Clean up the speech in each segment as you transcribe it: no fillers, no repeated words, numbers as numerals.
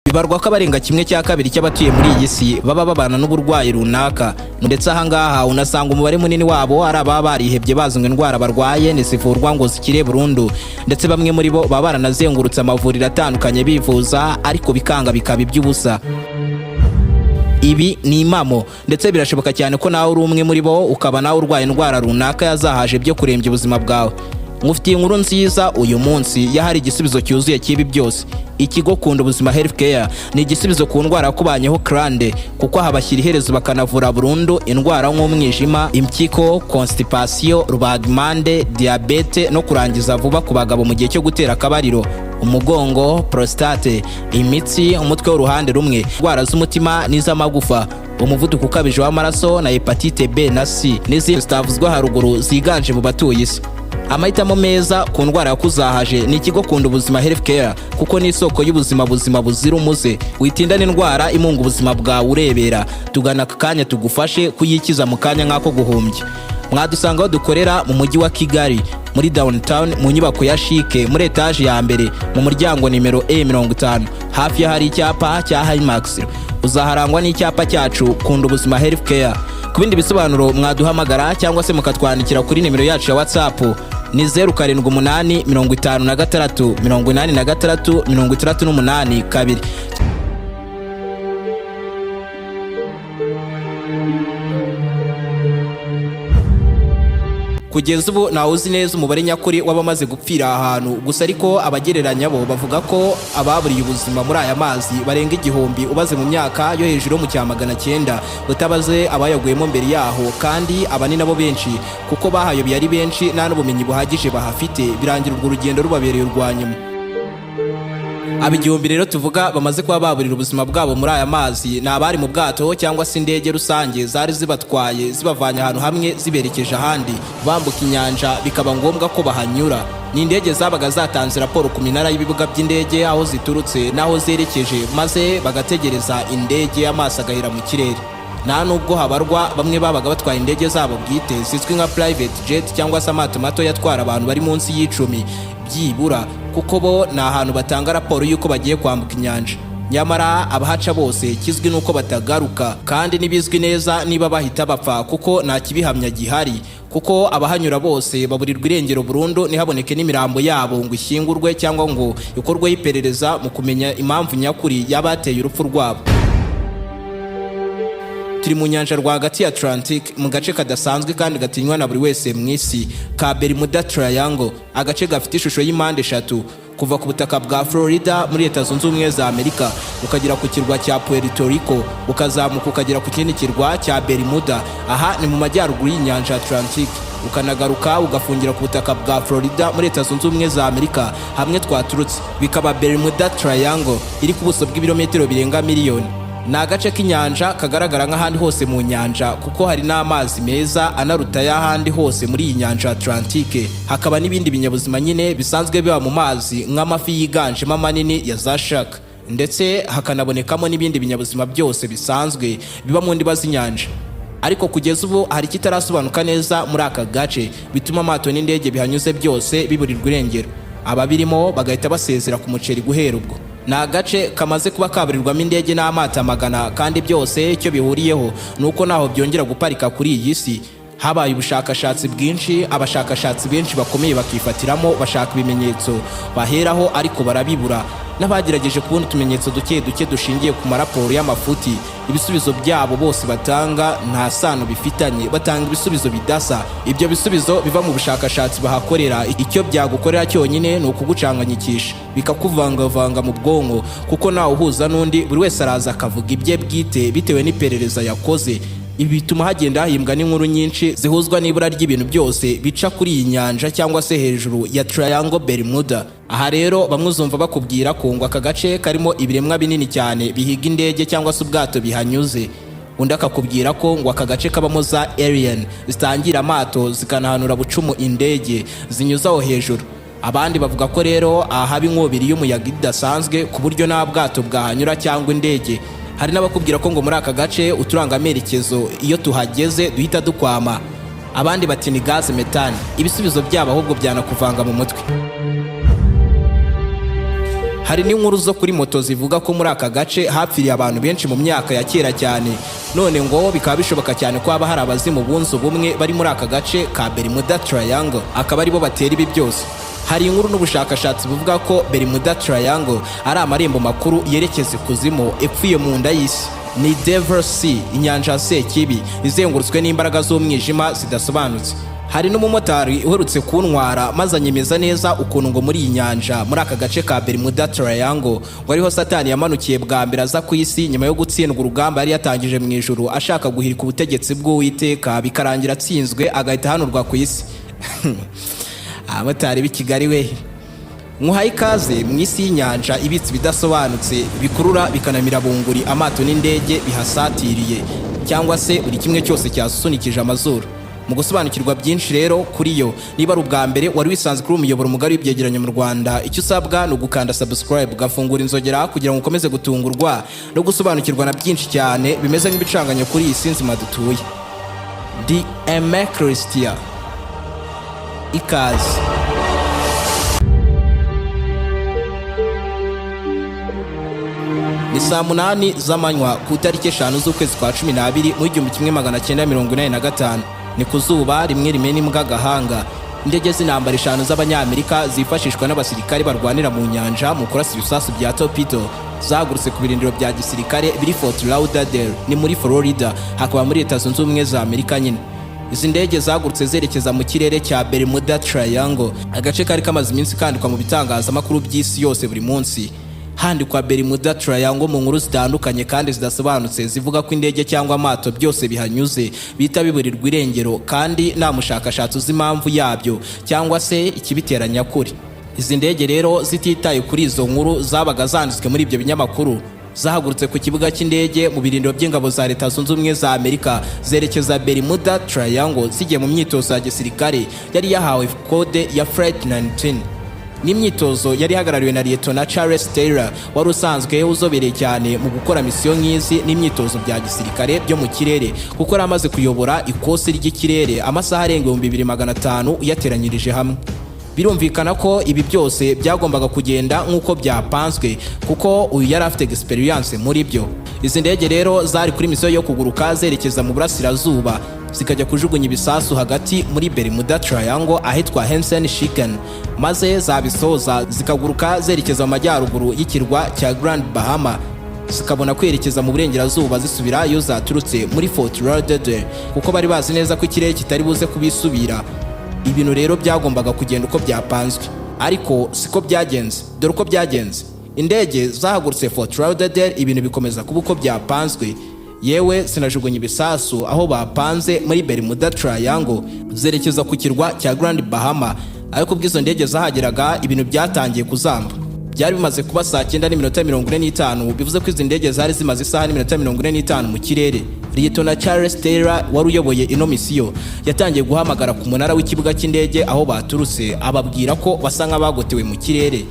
bibarwa ko abarenga kimwe cya kabiri cy'abatuye muri iyi si baba babana n'uburwayi runaka, ndetse ahangaha unasanga umubare munini wabo ari ababa barihebye bazwe indwara barwaye ntizivurwa ngo zikire burundu, ndetse bamwe muri bo baba baranazengurutse amavuriro atandukanye bivuza ariko bikanga bikaba iby'ubusa. Ibi ni impamo, ndetse birashoboka cyane ko nawe uri umwe muri bo ukaba nawe urwaye indwara runaka yazahaje byo kurembya ubuzima bwawe. Mufitiye inkuru nziza uyu munsi yahari igisubizo cyuzuye cy'ibi byose. IKigo KUNDUBUZIMA Health ni igisubizo ku ndwara yakubanyeho krande, kuko habashyira iherezo bakanavura burundu indwara nk'umwijima, impyiko, constipation, rubagimpande, diabete no kurangiza vuba ku bagabo mu gihe cyo gutera akabariro, umugongo, prostate, imitsi, umutwe w'uruhande rumwe, indwara z'umutima n'iz'amagufa, umuvuduko ukabije w'amaraso na hepatite B na C n'izindi zitavuzwa haruguru ziganje mu batuye isi. Amahitamo meza ku ndwara yakuzahaje ni IKigo KUNDUBUZIMA Health, kuko ni isoko y'ubuzima buzira umuze. Witinda n'indwara imunga ubuzima bwawe urebera, tugana aka kanya tugufashe kuyikiza mu kanya nk'ako guhumbya. Mwadusanga aho dukorera mu mujyi wa Kigali muri downtown mu nyubako ya Shike muri etage ya mbere mu muryango nimero A50, hafi ya hari icyapa cya Himax. Uzaharangwa n'icyapa cyacu KUNDUBUZIMA Health. Ku bindi bisobanuro mwaduhamagara cyangwa se mukatwandikira kuri nimero yacu ya WhatsApp ni 0788 56 86 38 2. Kugeza ubu nawe uzi neza umubare nyakuri w'abamaze gupfira ahantu, gusa ariko abagereranya bo bavuga ko ababuriye ubuzima muri aya mazi barenga 1000 ubaze mu myaka yo hejuru mu cya 900, utabaze abayaguyemo mbere yaho, kandi aba ni nabo benshi kuko bahayobye ari benshi nta n'ubumenyi buhagije bahafite, birangira urwo rugendo rubabereye urwanyuma. Abigihumbi rero tuvuga bamaze kuba baburira ubuzima bwabo muri aya mazi ni abari mu bwato cyangwa se indege rusange zari zibatwaye zibavanye ahantu hamwe ziberekeje ahandi, bambuka inyanja bikaba ngombwa ko bahanyura. Ni indege zabaga zatanze raporo ku minara y'ibibuga by'indege aho ziturutse n'aho zerekeje, maze bagategereza indege amaso agahera mu kirere. Nta nubwo habarwa bamwe babaga batwaye indege zabo bwite zizwi nka private jet cyangwa se amato mato yatwara abantu bari munsi y'10 byibura, kuko bo ni ahantu batanga raporo y'uko bagiye kwambuka inyanja. Nyamara abahaca bose kizwi nuko batagaruka, kandi nibizwi neza niba bahita bapfa kuko nta kibihamya gihari, kuko abahanyura bose baburirwa irengero burundu ntihaboneke n'imirambo yabo ngo ishyingurwe cyangwa ngo ikorweho iperereza mu kumenya impamvu nyakuri y'abateye urupfu rwabo. Turi mu nyanja rwagati ya Atlantic mu gace kadasanzwe kandi gatinywa na buri wese mu isi ka Bermuda Triangle, agace gafite ishusho y'impande 3 kuva ku butaka bwa Florida muri Leta Zunze Ubumwe za Amerika ukagera ku kirwa cya Puerto Rico, ukazamuka ukagera ku kindi kirwa cya Bermuda. Aha ni mu majyaruguru y'inyanja Atlantic, ukanagaruka ugafungira ku butaka bwa Florida muri Leta Zunze Ubumwe za Amerika hamwe twaturutse, bikaba Bermuda Triangle iri ku buso bw'ibirometero birenga miliyoni. Ni agace k'inyanja kagaragara nk'ahandi hose mu nyanja, kuko hari n'amazi meza anaruta y'ahandi hose muri iyi nyanja Atlantique. Hakaba n'ibindi binyabuzima nyine bisanzwe biba mu mazi nk'amafi yiganjemo manini ya za Ushaka, ndetse hakanabonekamo n'ibindi binyabuzima byose bisanzwe biba mu ndiba z'inyanja. Ariko kugeza ubu hari kitarasobanuka neza muri aka gace, bituma amato n'indege bihanyuze byose biburirwa irengero, ababirimo bagahita basezera ku muceri guhera ubwo. Ni agace kamaze kuba kaburirwamo indege n'amato amagana, kandi byose icyo bihuriyeho nuko naho byongera guparika kuri iyi si habaye ubushakashatsi bwinshi. Abashakashatsi benshi bakomeye bakifatiramo bashaka ibimenyetso baheraho ariko barabibura, n'abagerageje kubona utumenyetso duke dushingiye ku maraporo y'amafuti. Ibisubizo byabo bose batanga nta sano bifitanye, batanga ibisubizo bidasa. Ibyo bisubizo biva mu bushakashatsi bahakorera, icyo byagukorera cyonyine ni ukugucanganyikisha bikakuvangavanga mu bwonko, kuko nawe uhuza n'undi buri wese araza akavuga ibye bwite bitewe n'iperereza yakoze. Ibi bituma hagenda hahimbwa n'inkuru nyinshi zihuzwa n'ibura ry'ibintu byose bica kuri iyi nyanja cyangwa se hejuru ya Triangle Bermuda. Aha rero bamwe uzumva bakubwira ko ngo aka gace karimo ibiremwa binini cyane bihiga indege cyangwa se ubwato bihanyuze, undi akakubwira ko ngo aka gace kabamo za alien zitangira amato zikanahanura bucumu indege zinyuzaho hejuru. Abandi bavuga ko rero aha haba inkubiri y'umuyaga idasanzwe ku buryo nta bwato bwahanyura cyangwa indege. Hari n'abakubwira ko ngo muri aka gace uturanga amerekezo iyo tuhageze duhita dukwama. Abandi bati ni gaze metane. Ibisubizo byabo ahubwo byanakuvanga mu mutwe. Hari n'inkuru zo kuri moto zivuga ko muri aka gace hapfiriye abantu benshi mu myaka ya kera cyane, none ngo bikaba bishoboka cyane ko haba hari abazimu bunze ubumwe bari muri aka gace ka Bermuda Triangle, akaba aribo batera ibi byose. Hari inkuru n'ubushakashatsi buvuga ko Bermuda Triangle ari amarembo makuru yerekeza ikuzimu epfuye mu nda y'isi. Ni Devil Sea, inyanja ya Sekibi izengurutswe n'imbaraga z'umwijima zidasobanutse. Hari n'umumotari uherutse kuntwara maze anyemeza neza ukuntu ngo muri iyi nyanja muri aka gace ka Bermuda Triangle ngo ariho Satani yamanukiye bwa mbere aza ku isi nyuma yo gutsindwa urugamba yari yatangije mu ijuru ashaka guhirika ubutegetsi bw'Uwiteka, bikarangira atsinzwe agahita hanurwa ku isi. Abamotari b'i Kigali we, muhaye ikaze mu isi y'inyanja ibitse bidasobanutse bikurura bikanamira bunguri amato n'indege bihasatiriye, cyangwa se buri kimwe cyose cyasusunikije amazuru. Mu gusobanukirwa byinshi rero kuri yo, niba ari ubwa mbere wari wisanze kuri umuyoboro mugari w'ibyegeranyo mu Rwanda, icyo usabwa ni ugukanda subscribe, ugafungura inzogera kugira ngo ukomeze gutungurwa no gusobanukirwa na byinshi cyane bimeze nk'ibicanganyo kuri iyi si nzima dutuye. Di Aime Christian, ikaze. Ni saa 8 z'amanywa ku itariki 5 z'ukwezi kwa 12 mu 1945. Ni ku zuba rimwe rimena imbwa gahanga. Indege z'intambara 5 z'abanyamerika zifashishwa n'abasirikare barwanira mu nyanja mu kurasa ibisasu bya torpedo zagurutse ku birindiro bya gisirikare biri Fort Lauderdale, ni muri Florida, hakaba muri Leta Zunze Ubumwe za Amerika nyine. Izi ndege zagurutse zerekeza mu kirere cya Bermuda Triangle, agace kari kamaze iminsi kandikwa mu bitangazamakuru by'isi yose buri munsi. Handikwa Bermuda Triangle mu nkuru zitandukanye kandi zidasobanutse zivuga ko indege cyangwa amato byose bihanyuze bita biburirwa irengero, kandi nta mushakashatsi uzi impamvu yabyo cyangwa se ikibiteranya kuri. Izi ndege rero zititaye kuri izo nkuru zabaga zanditswe muri ibyo binyamakuru, zahagurutse ku kibuga cy'indege mu birindiro by'ingabo za Leta Zunze Ubumwe za Amerika zerekeza Bermuda Triangle zigiye mu myitozo ya gisirikare yari yahawe kode ya Flight 19. N'imyitozo yari ihagarariwe na Narrator Charles Taylor wari usanzwe uzobereye cyane mu gukora misiyo nk'izi n'imyitozo bya gisirikare byo mu kirere, kuko yari amaze kuyobora ikosi ry'ikirere amasaha arenga 2500 yateranyirije hamwe. Birumvikana ko ibi byose byagombaga kugenda nk'uko byapanzwe, kuko uyu yari afite experience muri byo. Izi ndege rero zari kuri misiyo yo kuguruka zerekeza mu burasirazuba zikajya kujugunya ibisasu hagati muri Bermuda Triangle ahitwa Chicken, maze zabisoza zikaguruka zerekeza mu majyaruguru y'ikirwa cya Grand Bahama, zikabona kwerekeza mu burengerazuba zisubira iyo zaturutse muri Fort Lauderdale, kuko bari bazi neza ko ikirere kitari buze kubisubira. Ibintu rero byagombaga kugenda uko byapanzwe, ariko siko byagenze. Dore uko byagenze: indege zahagurutse Fort Lauderdale, ibintu bikomeza kuba uko byapanzwe, yewe sinajugunya ibisasu aho bapanze muri Bermuda Triangle zerekeza ku kirwa cya Grand Bahama. Ariko ubwizo ndege zahageraga ibintu byatangiye kuzamba. Byari bimaze kuba saa 9:45, bivuze ko izi ndege zari zimaze isaha 45 mu kirere. Narrator Charles Taylor wari uyoboye ino misiyo yatangiye guhamagara ku munara w'ikibuga cy'indege aho baturutse, ababwira ko basa nk'abagotewe mu kirere.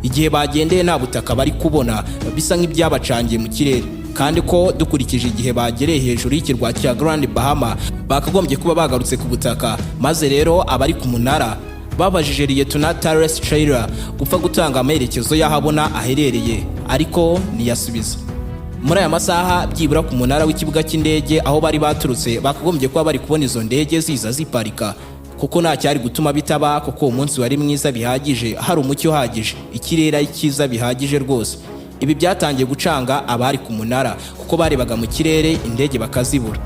Igihe bagendeye nta butaka bari kubona, bisa nk'ibyabacangiye mu kirere, kandi ko dukurikije igihe bagereye hejuru y'ikirwa cya Grand Bahama bakagombye kuba bagarutse ku butaka. Maze rero abari ku munara babajije Narrator Charles Taylor gupfa gutanga amerekezo y'ahabona aherereye, ariko ntiyasubiza. Muri aya masaha byibura ku munara w'ikibuga cy'indege aho bari baturutse bakagombye kuba bari kubona izo ndege ziza ziparika, kuko nta cyari gutuma bitaba, kuko umunsi wari mwiza bihagije, hari umucyo uhagije, ikirere cyiza bihagije rwose. Ibi byatangiye gucanga abari ku munara, kuko barebaga mu kirere indege bakazibura.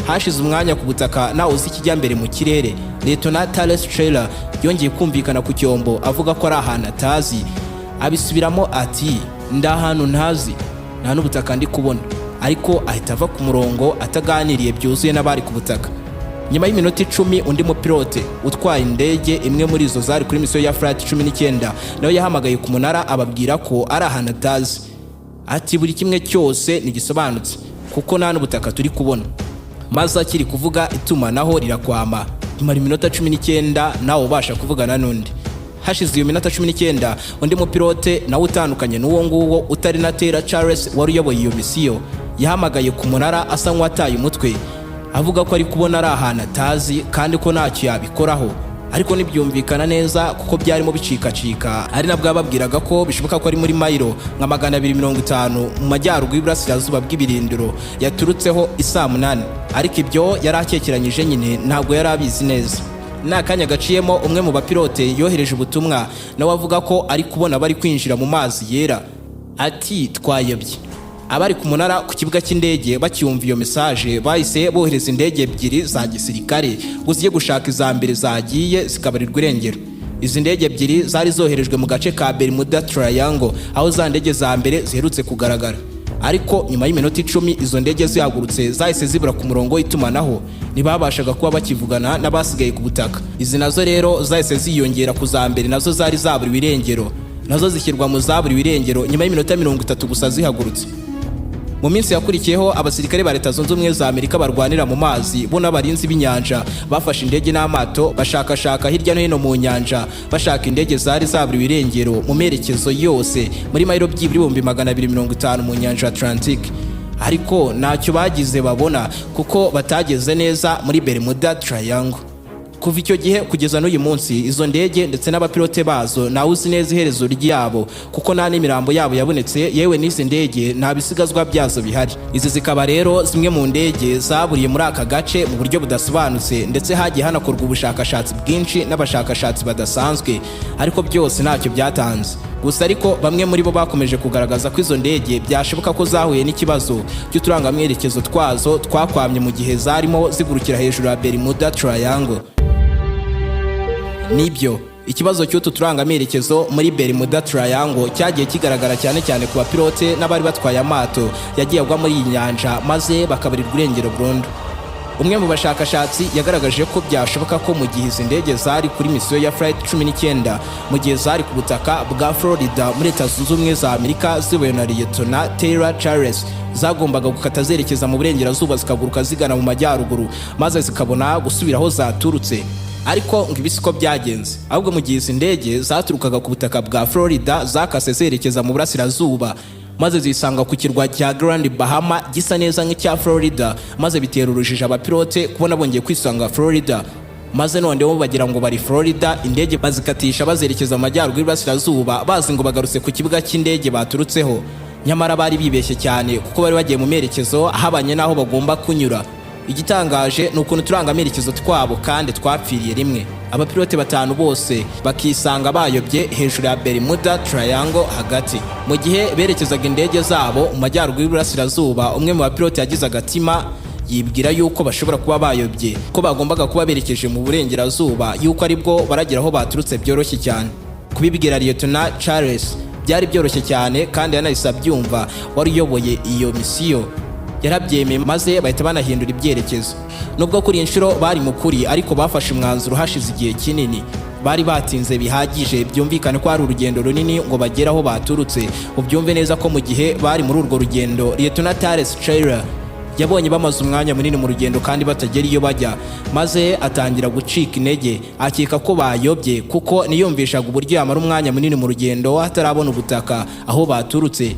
Hashize umwanya ku butaka nawe uzi ikijya mbere mu kirere, Narrator Charles Taylor yongeye kumvikana ku cyombo avuga ko ari ahantu atazi. Abisubiramo ati, ndahantu ntazi, nta n'ubutaka ndi kubona. Ariko ahita ava ku murongo ataganiriye byuzuye n'abari ku butaka. Nyuma y'iminota 10 undi mupilote utwaye indege imwe muri izo zari kuri misiyo ya Flight 19 nawe yahamagaye ku munara ababwira ko ari ahantu atazi. Ati buri kimwe cyose ntigisobanutse, kuko nta n'ubutaka turi kubona. Maze akiri kuvuga itumanaho rirakwama. Imara iminota 19 nawe ubasha kuvugana n'undi. Hashize iyo minota 19 undi mupilote nawe utandukanye n'uwo nguwo utari Narrator Charles wari uyoboye iyo misiyo yahamagaye ku munara asa nk'uwataye umutwe, avuga ko ari kubona ari ahantu atazi kandi ko ntacyo yabikoraho. ariko ntibyumvikana neza kuko byarimo bicikacika, ari nabwo babwiraga ko bishoboka ko ari muri mayiro nka 250 mu majyaruguru y'Iburasirazuba bw'ibirindiro yaturutseho isaa 8, ariko ibyo yari akekeranyije nyine ntabwo yari abizi neza. Nakanya gaciyemo umwe mu bapilote yohereje ubutumwa nawe avuga ko ari kubona bari kwinjira mu mazi yera, ati twayobye. Abari ku munara ku kibuga cy'indege bacyumva iyo message bahise bohereza indege ebyiri za gisirikare ngo zijye gushaka iza mbere zagiye zikabarirwa irengero. Izi ndege ebyiri zari zoherejwe mu gace ka Bermuda Triangle aho za ndege za mbere ziherutse kugaragara, ariko nyuma y'iminota 10 izo ndege zihagurutse zahise zibura ku murongo w'itumanaho, ntibabashaga kuba bakivugana n'abasigaye ku butaka. Izi nazo rero zahise ziyongera ku za mbere nazo zari zaburiwe irengero, nazo zishyirwa mu zaburiwe irengero nyuma y'iminota 30 gusa zihagurutse. Mu minsi yakurikiyeho abasirikare ba Leta Zunze Ubumwe za Amerika barwanira mu mazi bo n'abarinzi b'inyanja bafashe indege n'amato bashakashaka hirya no hino mu nyanja bashaka indege zari zaburiwe irengero mu merekezo yose muri mayiro by'ibihumbi 250 mu nyanja Atlantic, ariko ntacyo bagize babona kuko batageze neza muri Bermuda Triangle. Kuva icyo gihe kugeza n'uyu munsi izo ndege ndetse n'abapilote bazo nawe uzi neza iherezo ryabo kuko nta n'imirambo yabo yabonetse, yewe n'izi ndege nta bisigazwa byazo bihari. Izi zikaba rero zimwe mu ndege zaburiye muri aka gace mu buryo budasobanutse, ndetse hagiye hanakorwa ubushakashatsi bwinshi n'abashakashatsi badasanzwe, ariko byose ntacyo byatanze. Gusa ariko bamwe muri bo bakomeje kugaragaza ko izo ndege byashoboka ko zahuye n'ikibazo cy'uturangamerekezo twazo twakwamye mu gihe zarimo zigurukira hejuru ya Bermuda Triangle. Nibyo, ikibazo cy'utu turangamerekezo muri Bermuda Triangle cyagiye kigaragara cyane cyane ku bapilote n'abari batwaye amato yagiye agwa muri iyi nyanja maze bakabarirwa irengero burundu. Umwe mu bashakashatsi yagaragaje ko byashoboka ko mu gihe izi ndege zari kuri misiyo ya Flight 19 mu gihe zari ku butaka bwa Florida muri Leta Zunze Ubumwe za Amerika ziyobowe na Narrator zagombaga gukata zerekeza mu burengerazuba zikaguruka zigana mu majyaruguru maze zikabona gusubira aho zaturutse. Ariko ngo ibisiko byagenze, ahubwo mu gihe izi ndege zaturukaga ku butaka bwa Florida zakase zerekeza mu burasirazuba maze zisanga ku kirwa cya Grand Bahama gisa neza nk'icya Florida, maze bitera urujijo abapilote kubona bongeye kwisanga Florida, maze noneho bagira ngo bari Florida, indege bazikatisha bazerekeza mu majyaruguru y'Iburasirazuba bazi ngo bagarutse ku kibuga cy'indege baturutseho. Nyamara bari bibeshye cyane kuko bari bagiye mu merekezo ahabanye n'aho bagomba kunyura. Igitangaje ni ukuntu turangamerekezo twabo kandi twapfiriye rimwe. Abapilote 5 bose bakisanga bayobye hejuru ya Bermuda Triangle hagati. Mu gihe berekezaga indege zabo mu majyaruguru y'Iburasirazuba, umwe mu bapilote yagize agatima yibwira yuko bashobora kuba bayobye, ko bagombaga kuba berekeje mu burengerazuba, yuko aribwo baragera aho baturutse byoroshye cyane. Kubibwira Lieutenant Charles byari byoroshye cyane kandi yanahise abyumva wari uyoboye iyo misiyo. Yarabyemeye maze bahita banahindura ibyerekezo. Nubwo kuri inshuro bari mu kuri, ariko bafashe umwanzuro hashize igihe kinini. Bari batinze bihagije, byumvikane ko ari urugendo runini ngo bagere aho baturutse. Ubyumve neza ko mu gihe bari muri urwo rugendo, Lieutenant Charles yabonye bamaze umwanya munini mu rugendo kandi batagera iyo bajya, maze atangira gucika intege, akeka ko bayobye kuko niyumvishaga uburyo yamara umwanya munini mu rugendo atarabona ubutaka aho baturutse.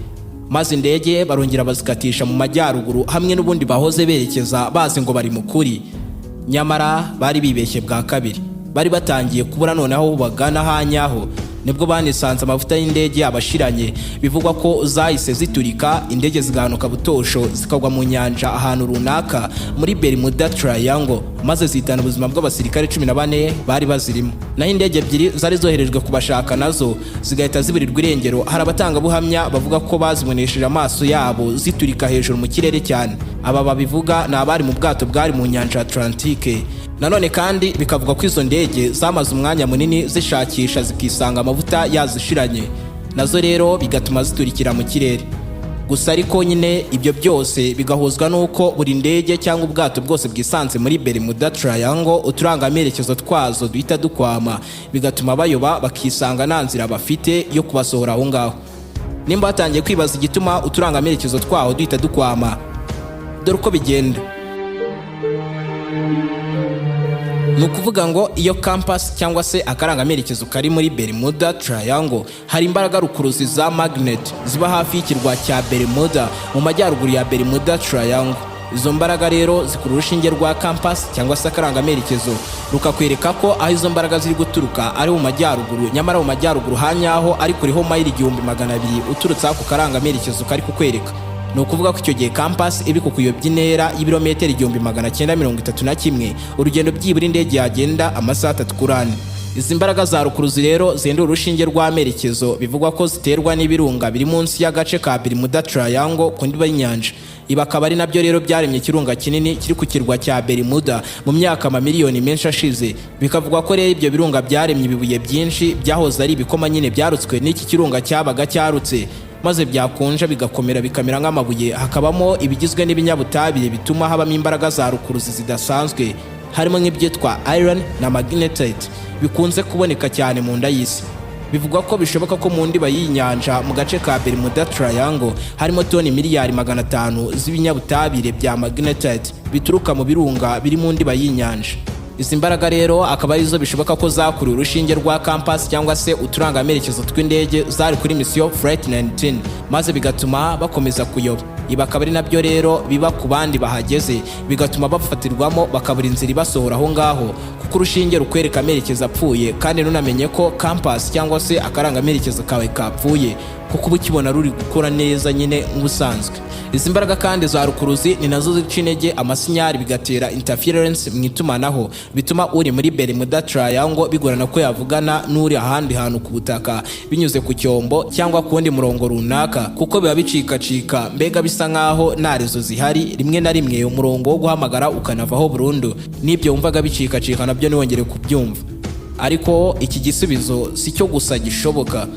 Maze indege barongera bazikatisha mu majyaruguru hamwe n'ubundi bahoze berekeza bazi ngo bari mu kuri. Nyamara bari bibeshye bwa kabiri, bari batangiye kubura noneho bagana hanyaho. Nibwo banisanze amavuta y'indege abashiranye, bivugwa ko zahise ziturika, indege zigahanuka butosho zikagwa mu nyanja ahantu runaka muri Bermuda Triangle, maze zitana ubuzima bw'abasirikare 14 bari bazirimo. Naho indege ebyiri zari zoherejwe kubashaka nazo zigahita ziburirwa irengero. Hari abatangabuhamya bavuga ko bazibonesheje amaso yabo ziturika hejuru mu kirere cyane. Aba babivuga ni abari mu bwato bwari mu nyanja Atlantique. Nanone kandi bikavuga ko izo ndege zamaze umwanya munini zishakisha zikisanga amavuta yazishiranye, nazo rero bigatuma ziturikira mu kirere. Gusa ariko nyine ibyo byose bigahuzwa nuko buri ndege cyangwa ubwato bwose bwisanze muri Bermuda Triangle uturangamerekezo twazo duhita dukwama, bigatuma bayoba bakisanga nta nzira bafite yo kubasohora aho ngaho. Nimba batangiye kwibaza igituma uturangamerekezo twaho duhita dukwama, dore uko bigenda. Ni ukuvuga ngo iyo campus cyangwa se akarangamerekezo kari muri Bermuda Triangle hari imbaraga rukuruzi za magnet ziba hafi y'ikirwa cya Bermuda mu majyaruguru ya Bermuda Triangle. Izo mbaraga rero zikura urushinge rwa compass cyangwa se akarangamerekezo rukakwereka ko aho izo mbaraga ziri guturuka ari mu majyaruguru, nyamara mu majyaruguru hanyaho ari kuriho mayiri 1200 uturutse ku karangamerekezo kari kukwereka. Ni ukuvuga ko icyo gihe compass ibi kukuyobya intera y'ibirometero 1931, urugendo byibura indege yagenda amasaha 3 kuri 4. Izi mbaraga za rukuruzi rero zendura urushinge rw'amerekezo bivugwa ko ziterwa n'ibirunga biri munsi y'agace ka Bermuda Triangle ku ndiba y'inyanja. Ibi akaba ari nabyo rero byaremye ikirunga kinini kiri ku kirwa cya Bermuda mu myaka amamiliyoni menshi ashize. Bikavugwa ko rero ibyo birunga byaremye ibibuye byinshi byahoze ari ibikoma nyine byarutswe n'iki kirunga cyabaga cyarutse, maze byakonja bigakomera bikamera nk'amabuye, hakabamo ibigizwe n'ibinyabutabire bituma habamo imbaraga za rukuruzi zidasanzwe, harimo nk'ibyitwa iron na magnetite bikunze kuboneka cyane mu nda y'isi. Bivugwa ko bishoboka ko mu ndiba y'inyanja mu gace ka Bermuda Triangle harimo toni miliyari 500 z'ibinyabutabire bya magnetite bituruka mu birunga biri mu ndiba y'inyanja. Izi mbaraga rero akaba arizo bishoboka ko zakuriye urushinge rwa compass cyangwa se uturangamerekezo tw'indege zari kuri mission Flight 19, maze bigatuma bakomeza kuyoba. Ibi akaba ari nabyo rero biba ku bandi bahageze, bigatuma bafatirwamo bakabura inzira ibasohora aho ngaho, kuko urushinge rukwereka amerekezo apfuye kandi nunamenye ko compass cyangwa se akarangamerekezo kawe kapfuye, kuko uba ukibona ruri gukora neza nyine nk'ubusanzwe. Izi mbaraga kandi za rukuruzi ni nazo zica intege amasinyari bigatera interference mu itumanaho, bituma uri muri Bermuda Triangle bigorana ko yavugana n'uri ahandi hantu ku butaka binyuze ku cyombo cyangwa ku wundi murongo runaka, kuko biba bicikacika, mbega bisa nkaho nta rezo zihari. Rimwe na rimwe umurongo wo guhamagara ukanavaho burundu, n'ibyo wumvaga bicikacika nabyo ntiwongere kubyumva. Ariko iki gisubizo si cyo gusa gishoboka.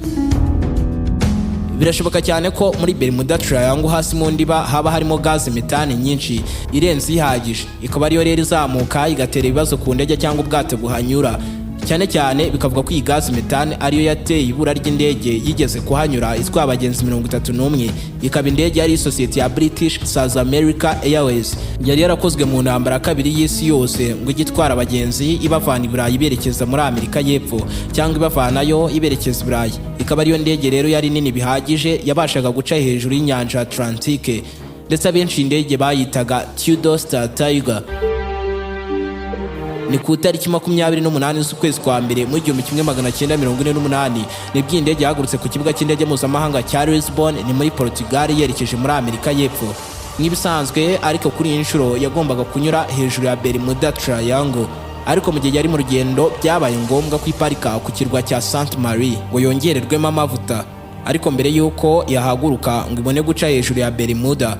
Birashoboka cyane ko muri Bermuda Triangle hasi mu ndiba haba harimo gaze metane nyinshi irenze ihagije, ikaba ariyo rero izamuka igatera ibibazo ku ndege cyangwa ubwato buhanyura. Cyane cyane bikavuga ko iyi gaze metane ariyo yateye ibura ry'indege yigeze kuhanyura itwara abagenzi 31, ikaba indege yari isosiyete ya British South America Airways, yari yarakozwe mu ntambara kabiri y'isi yose ngo igitwara abagenzi ibavana i Burayi berekeza muri Amerika y'Epfo cyangwa ibavanayo iberekeza i Burayi. Ikaba ariyo ndege rero yari nini bihagije, yabashaga guca hejuru y'inyanja Atlantique, ndetse abenshi indege bayitaga Twasuye Tiger. Ni ku itariki 28 z'ukwezi kwa mbere mu 1948 nibwo indege yahagurutse ku kibuga cy'indege mpuzamahanga cya Lisbon ni muri Portugal yerekeje muri Amerika y'Epfo. Nk'ibisanzwe ariko kuri iyi nshuro yagombaga kunyura hejuru ya Bermuda Triangle, ariko mu gihe yari mu rugendo byabaye ngombwa kwiparika ku kirwa cya Saint Marie ngo yongererwemo amavuta. Ariko mbere y'uko yahaguruka ngo ibone guca hejuru ya Bermuda,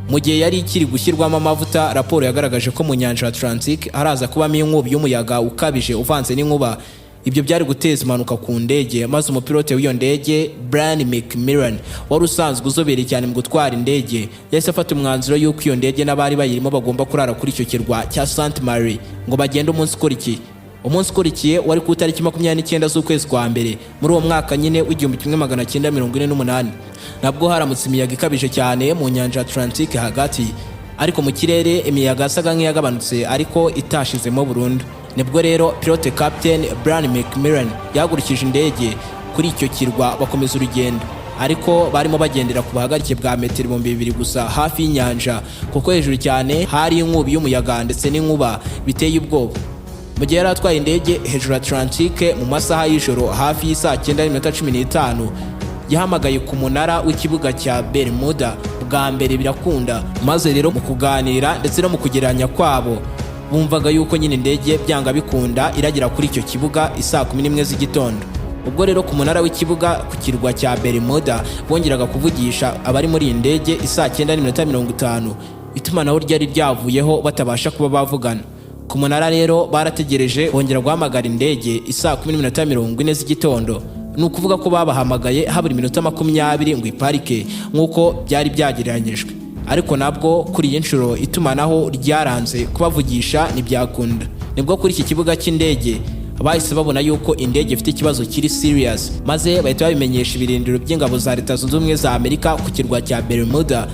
mu gihe yari ikiri gushyirwamo amavuta, raporo yagaragaje ko mu nyanja Atlantique haraza kubamo inkubi y'umuyaga ukabije uvanze n'inkuba. Ibyo byari guteza impanuka ku ndege, maze umupilote w'iyo ndege Brian McMillan wari usanzwe uzobereye cyane mu gutwara indege yahise afata umwanzuro y'uko iyo ndege n'abari bayirimo bagomba kurara kuri icyo kirwa cya Saint Marie ngo bagende umunsi ukurikiye. Umunsi ukurikiye wari ku itariki 29 z'ukwezi kwa mbere muri uwo mwaka nyine w'1948. Nabwo haramutse imiyaga ikabije cyane mu nyanja Atlantique hagati, ariko mu kirere imiyaga yasaga nk'iyagabanutse ariko itashizemo burundu. Nibwo rero pilote Captain Brian McMillan yahagurukije indege kuri icyo kirwa bakomeza urugendo, ariko barimo bagendera ku buhagarike bwa metero 200 gusa hafi y'inyanja, kuko hejuru cyane hari inkubi y'umuyaga ndetse n'inkuba biteye ubwoba. Mu gihe yari atwaye indege hejuru Atlantique mu masaha y'ijoro hafi y'isaa 9:15 yahamagaye ku munara w'ikibuga cya Bermuda bwa mbere birakunda, maze rero mu kuganira ndetse no mu kugereranya kwabo bumvaga yuko nyine indege byanga bikunda iragira kuri icyo kibuga isaa 11 z'igitondo. Ubwo rero ku munara w'ikibuga ku kirwa cya Bermuda bongeraga kuvugisha abari muri indege isaa 9:50, itumanaho ryari ryavuyeho batabasha kuba bavugana. Ku munara rero barategereje bongera guhamagara indege isaa 10:40 z'igitondo. Ni ukuvuga ko babahamagaye habura iminota 20 ngo iparike nk'uko byari byagereranyijwe, ariko nabwo kuri iyi nshuro itumanaho ryaranze kubavugisha ntibyakunda. Nibwo kuri iki kibuga cy'indege bahise babona yuko indege ifite ikibazo kiri serious, maze bahita babimenyesha ibirindiro by'ingabo za Leta Zunze Ubumwe za Amerika ku kirwa cya Bermuda.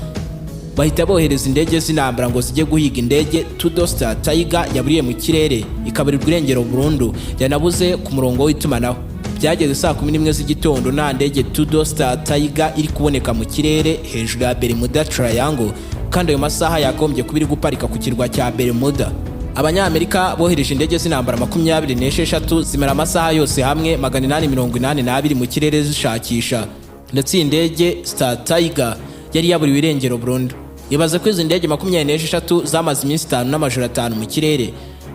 Bahita bohereza indege z'intambara ngo zijye guhiga indege Twasuye Tiger yaburiye mu kirere ikaburirwa irengero burundu, yanabuze ku murongo w'itumanaho. Byageze saa 11 z'igitondo nta ndege Twasuye Tiger iri kuboneka mu kirere hejuru ya Bermuda Triangle, kandi ayo masaha yagombye kuba iri guparika ku kirwa cya Bermuda. Abanyamerika bohereje indege z'intambara 26 zimara amasaha yose hamwe 882 mu kirere zishakisha, ndetse iyi ndege Star Tiger yari yaburiwe irengero burundu. Ibaza ko izi ndege 26 zamaze iminsi 5 n'amajoro 5 mu kirere,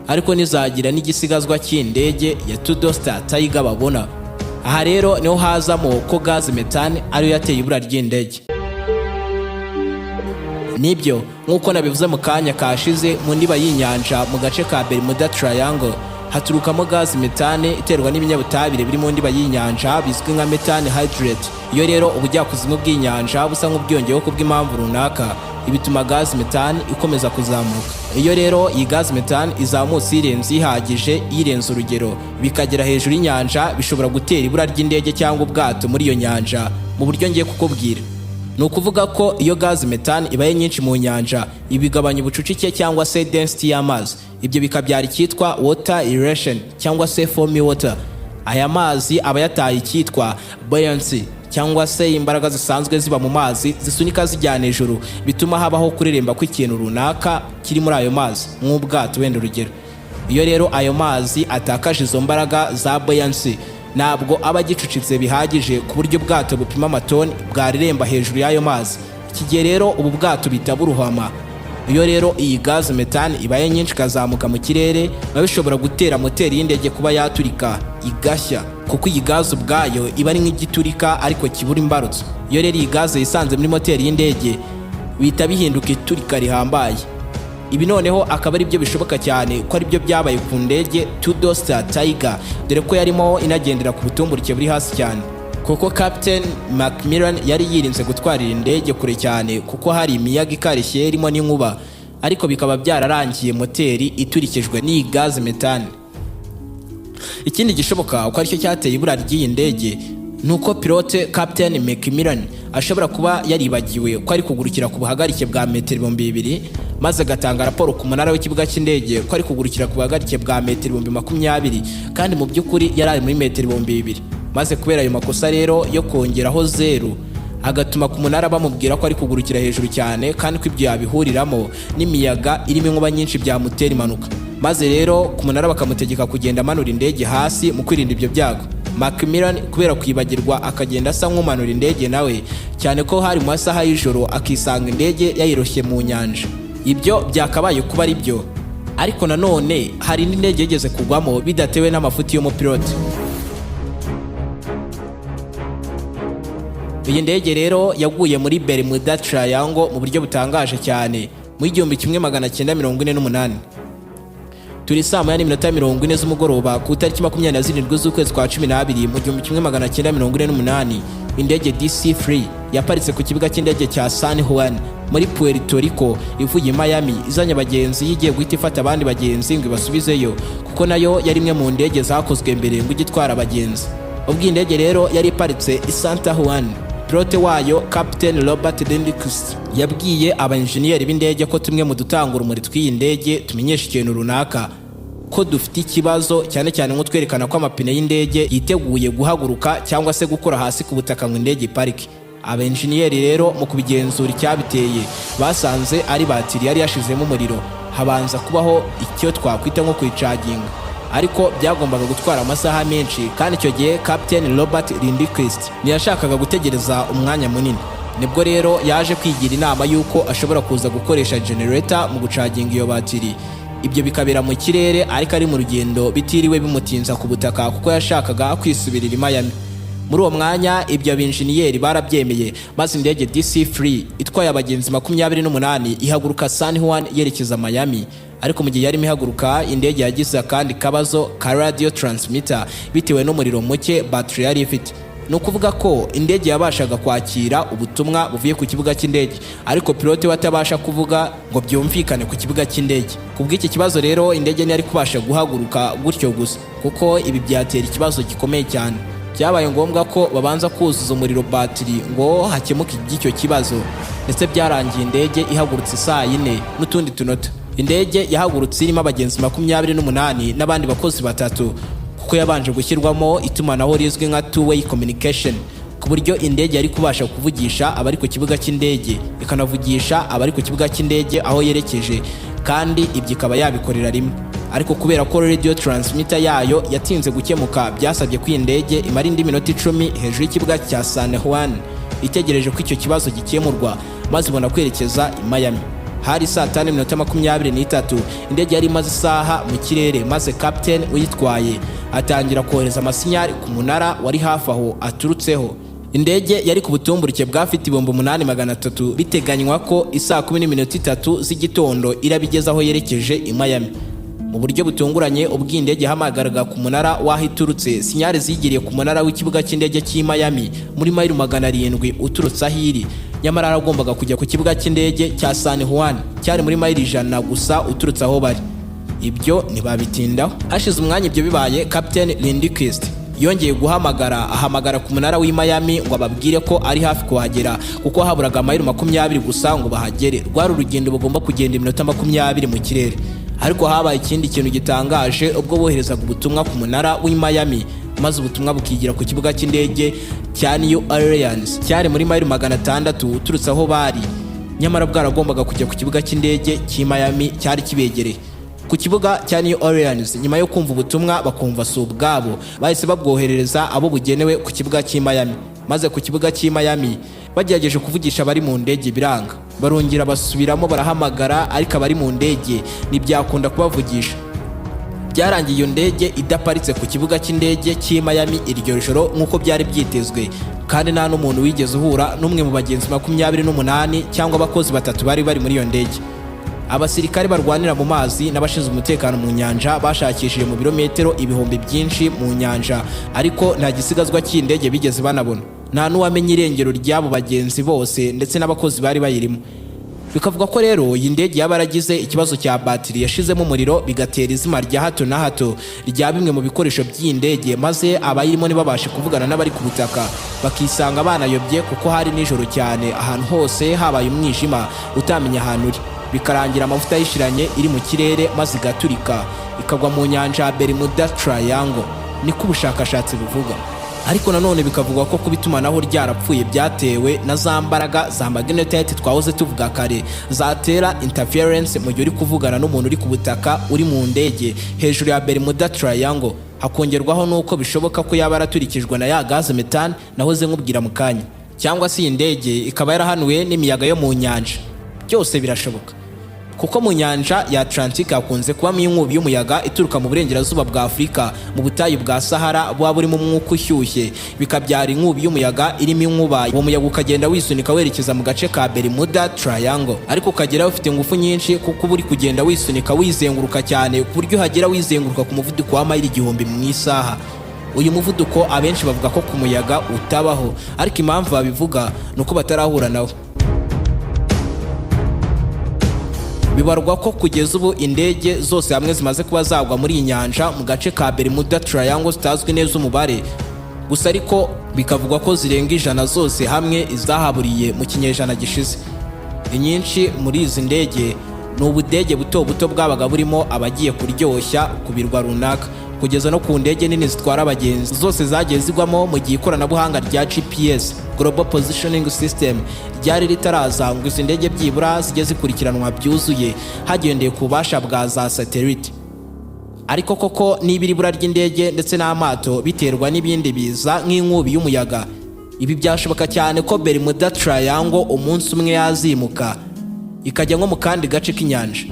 ariko nizagira n'igisigazwa cy'indege ya Tudo Star Tiger babona. Aha rero niho hazamo ko gaz methane ariyo yateye ibura ry'indege. Nibyo nk'uko nabivuze mu kanya kashize, mu ndiba y'inyanja mu gace ka Bermuda Triangle haturukamo gaz methane iterwa n'ibinyabutabire biri mu ndiba y'inyanja bizwi nka methane hydrate. Iyo rero ubujyakuzimu bw'inyanja busa nk'ubwiyongeyeho kubw'impamvu runaka, ibituma gaz methane ikomeza kuzamuka. Iyo rero iyi gaz methane izamutse irenze ihagije, irenze urugero bikagera hejuru y'inyanja, bishobora gutera ibura ry'indege cyangwa ubwato muri iyo nyanja mu buryo ngiye kukubwira. Ni ukuvuga ko iyo gaz methane ibaye nyinshi mu nyanja, ibigabanya ubucucike cyangwa se density y'amazi. Ibyo bikabyara icyitwa water aeration cyangwa se foamy water. Aya mazi aba yataye icyitwa buoyancy cyangwa se imbaraga zisanzwe ziba mu mazi zisunika zijyana hejuru, bituma habaho kureremba kw'ikintu runaka kiri muri ayo mazi nk'ubwato wenda urugero. Iyo rero ayo mazi atakaje izo mbaraga za buoyancy, ntabwo aba gicucitse bihagije ku buryo ubwato bupima amatoni bwareremba hejuru y'ayo mazi. Iki gihe rero ubu bwato bita buruhama. Iyo rero iyi gaz methane ibaye nyinshi kazamuka mu kirere, biba bishobora gutera moteri y'indege kuba yaturika igashya, kuko iyi gaz ubwayo iba ari nk'igiturika ariko kibura imbarutso. Iyo rero iyi gaz yisanze muri moteri y'indege bihita bihinduka iturika rihambaye. Ibi noneho akaba ari byo bishoboka cyane ko ari byo byabaye ku ndege Tudo Star Tiger, dore ko yarimo inagendera ku butumburuke buri hasi cyane, kuko Captain Macmillan yari yirinze gutwarira indege kure cyane kuko hari imiyaga ikarishye irimo n'inkuba, ariko bikaba byararangiye moteri iturikijwe n'iyi gaz methane. Ikindi gishoboka ko aricyo cyateye ibura ry'iyi ndege nuko pilote Captain Macmillan ashobora kuba yaribagiwe ko ari kugurukira ku buhagarike bwa metero 2000, maze agatanga raporo ku munara w'ikibuga cy'indege ko ari kugurukira ku buhagarike bwa metero 20,000, kandi mu by'ukuri yari ari muri metero 2000. Maze kubera ayo makosa rero yo kongeraho 0, agatuma ku munara bamubwira ko ari kugurukira hejuru cyane, kandi ko ibyo yabihuriramo n'imiyaga irimo inkuba nyinshi byamutera impanuka. Maze rero ku munara bakamutegeka kugenda amanura indege hasi mu kwirinda ibyo byago. Macmillan kubera kwibagirwa akagenda asa nk'umanura indege nawe, cyane ko hari mu masaha y'ijoro akisanga indege yayiroshye mu nyanja. Ibyo byakabaye kuba ari byo, ariko nanone hari n'indege yigeze kugwamo bidatewe n'amafuti y'umupilote. Iyi ndege rero yaguye muri Bermuda Triangle mu buryo butangaje cyane mu 1948. Turi saa 8:40 z'umugoroba ku itariki 27 z'ukwezi kwa 12 mu 1948, indege DC-3 yaparitse ku kibuga cy'indege cya San Juan muri Puerto Rico ivuye Miami izanye abagenzi, yigiye guhita ifata abandi bagenzi ngo ibasubizeyo, kuko nayo yari imwe mu ndege zakozwe mbere ngo igitwara abagenzi. Ubwo indege rero yari iparitse i Santa Juan, pilote wayo Captain Robert Lindquist yabwiye abanjeniyeri b'indege ko tumwe mu dutanga urumuri tw'iyi ndege tumenyesha ikintu runaka, ko dufite ikibazo, cyane cyane nko twerekana ko amapine y'indege yiteguye guhaguruka cyangwa se gukora hasi ku butaka ngo indege iparike. Abanjeniyeri rero mu kubigenzura icyabiteye basanze ari batiri yari yashizemo umuriro, habanza kubaho icyo twakwita nko kuyicaginga, ariko byagombaga gutwara amasaha menshi, kandi icyo gihe Captain Robert Lindquist ntiyashakaga gutegereza umwanya munini. Nibwo rero yaje kwigira inama y'uko ashobora kuza gukoresha generator mu gucaginga iyo batiri. Ibyo bikabera mu kirere ariko ari mu rugendo bitiriwe bimutinza ku butaka, kuko yashakaga kwisubirira i Miami. Muri uwo mwanya ibyo abinjeniyeri barabyemeye, maze indege DC-3 itwaye abagenzi 28 ihaguruka San Juan yerekeza Miami. Ariko mu gihe yarimo ihaguruka, indege yagize akandi kabazo ka radio transmitter bitewe n'umuriro muke battery yari ifite. Ni ukuvuga ko indege yabashaga kwakira ubutumwa buvuye ku kibuga cy'indege, ariko pilote watabasha kuvuga ngo byumvikane ku kibuga cy'indege. Kubw'iki kibazo rero indege ntiyari kubasha guhaguruka gutyo gusa, kuko ibi byatera ikibazo gikomeye cyane. Byabaye ngombwa ko babanza kuzuza umuriro battery ngo hakemuke icyo kibazo, ndetse byarangiye indege ihagurutse saa 4 n'utundi tunota. Indege yahagurutse irimo abagenzi 28 n'abandi bakozi batatu, kuko yabanje gushyirwamo itumanaho rizwi nka two-way communication. ku buryo indege yari kubasha kuvugisha abari ku kibuga cy'indege ikanavugisha abari ku kibuga cy'indege aho yerekeje, kandi ibyo ikaba yabikorera rimwe. Ariko kubera ko radio transmitter yayo yatinze gukemuka, byasabye ko iyi ndege imara indi minota 10 hejuru y'ikibuga cya San Juan itegereje ko icyo kibazo gikemurwa, maze ibona kwerekeza i Miami. Hari saa 5:23 indege yari imaze isaha mu kirere, maze captain uyitwaye atangira kohereza amasinyari ku munara wari hafi aho aturutseho. Indege yari ku butumburuke bwa fiti 8300, biteganywa ko isaa 10:03 z'igitondo irabigeza aho yerekeje i Miami. Mu buryo butunguranye, ubw'indege hamagaraga ku munara wahiturutse, sinyari zigiriye ku munara w'ikibuga cy'indege cy'i Miami muri mayiro 700 uturutse ahiri, nyamara aragombaga kujya ku kibuga cy'indege cya San Juan cyari muri mayiro 100 gusa uturutse aho bari. Ibyo ntibabitindaho. Hashize umwanya ibyo bibaye, Captain Lindquist yongeye ahamagara ku munara w'i Miami ngo ababwire ko ari hafi kuhagera, kuko haburaga mayiro 20 gusa ngo bahagere. Rwari urugendo bagomba kugenda iminota 20 mu kirere. Ariko habaye ikindi kintu gitangaje ubwo boherezaga ubutumwa ku munara w'i Miami, maze ubutumwa bukigira ku kibuga cy'indege cya New Orleans cyari muri mayiro 600 uturutse aho bari, nyamara bwaragombaga kujya ku kibuga cy'indege cy'i Miami cyari kibegereye. Ku kibuga cya New Orleans, nyuma yo kumva ubutumwa bakumva si ubwabo, bahise babwoherereza abo bugenewe ku kibuga cy'i Miami. Maze ku kibuga cy'i Miami bagerageje kuvugisha abari mu ndege biranga, barongera basubiramo barahamagara, ariko abari mu ndege ntibyakunda kubavugisha. Byarangiye iyo ndege idaparitse ku kibuga cy'indege cy'i Miami iryo joro nk'uko byari byitezwe, kandi nta n'umuntu wigeze uhura n'umwe mu bagenzi 28 cyangwa abakozi 3 bari muri iyo ndege. Abasirikare barwanira mu mazi n'abashinzwe umutekano mu nyanja bashakishije mu birometero ibihumbi byinshi mu nyanja, ariko nta gisigazwa cy'indege bigeze banabona. Nta n'uwamenye irengero ry'abo bagenzi bose ndetse n'abakozi bari bayirimo. Bikavuga ko rero iyi ndege yabaragize ikibazo cya batiri yashizemo umuriro, bigatera izima rya hato na hato rya bimwe mu bikoresho by'indege, maze abayirimo ntibabashe kuvugana n'abari ku butaka, bakisanga banayobye kuko hari nijoro cyane, ahantu hose habaye umwijima utamenya ahantu uri. Bikarangira amavuta yishiranye iri mu kirere, maze igaturika ikagwa mu nyanja ya Bermuda Triangle, niko ubushakashatsi buvuga. Ariko nanone bikavugwa ko kubitumanaho ryarapfuye byatewe na za mbaraga za magnetate twahoze tuvuga kare, zatera interference mu gihe uri kuvugana n'umuntu uri ku butaka uri mu ndege hejuru ya Bermuda Triangle. Hakongerwaho nuko bishoboka ko yaba araturikijwe na ya gaze methane nahoze nkubwira mu kanya, cyangwa se iyi ndege ikaba yarahanuwe n'imiyaga yo mu nyanja. Byose birashoboka, kuko mu nyanja ya Atlantic hakunze kubamo inkubi y'umuyaga ituruka mu burengerazuba bwa Afurika, mu butayu bwa Sahara buba burimo umwuka ushyushye, bikabyara inkubi y'umuyaga irimo inkuba. Uwo muyaga ukagenda wisunika werekeza mu gace ka Bermuda Triangle, ariko ukagera ufite ingufu nyinshi, kuko buri kugenda wisunika wizenguruka cyane, ku buryo hagera wizenguruka ku muvuduko wa mayiro 1000 mu isaha. Uyu muvuduko abenshi bavuga ko ku muyaga utabaho, ariko impamvu babivuga nuko batarahura nawo. Bibarwa ko kugeza ubu indege zose hamwe zimaze kuba zagwa muri iyi nyanja mu gace ka Bermuda Triangle zitazwi neza umubare, gusa ariko bikavugwa ko zirenga 100 zose hamwe izahaburiye mu kinyejana gishize. Inyinshi muri izi ndege ni ubudege buto buto bwabaga burimo abagiye kuryoshya ku birwa runaka, kugeza no ku ndege nini zitwara abagenzi zose zagiye zigwamo mu gihe ikoranabuhanga rya GPS Global Positioning System ryari ritaraza ngo izi ndege byibura zijye zikurikiranwa byuzuye hagendeye ku bubasha bwa za satellite. Ariko koko n'ibiri bura ry'indege ndetse n'amato biterwa n'ibindi biza nk'inkubi y'umuyaga, ibi byashoboka cyane ko Bermuda Triangle umunsi umwe yazimuka ikajya nko mu kandi gace k'inyanja.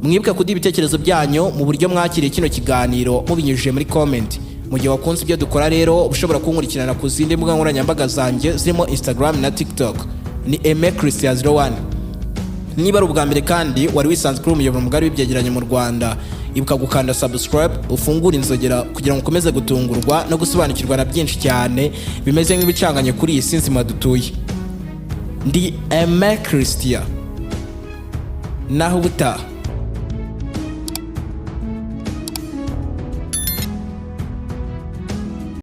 Mwibuke kudi ibitekerezo byanyu mu buryo mwakiriye kino kiganiro mubinyujije muri comment. Mu gihe wakunze ibyo dukora rero ushobora kunkurikirana ku zindi mbuga nkoranyambaga zanjye zirimo Instagram na TikTok, ni Aime Christian 01. Niba ari ubwa mbere kandi wari wisanzwe kuri umuyoboro mugari w'ibyegeranyo mu Rwanda, ibuka gukanda subscribe, ufungura inzogera kugira ngo ukomeze gutungurwa no gusobanukirwa na byinshi cyane bimeze nk'ibicanganye kuri iyi si nzima dutuye. Ndi Aime Christian, naho ubutaha.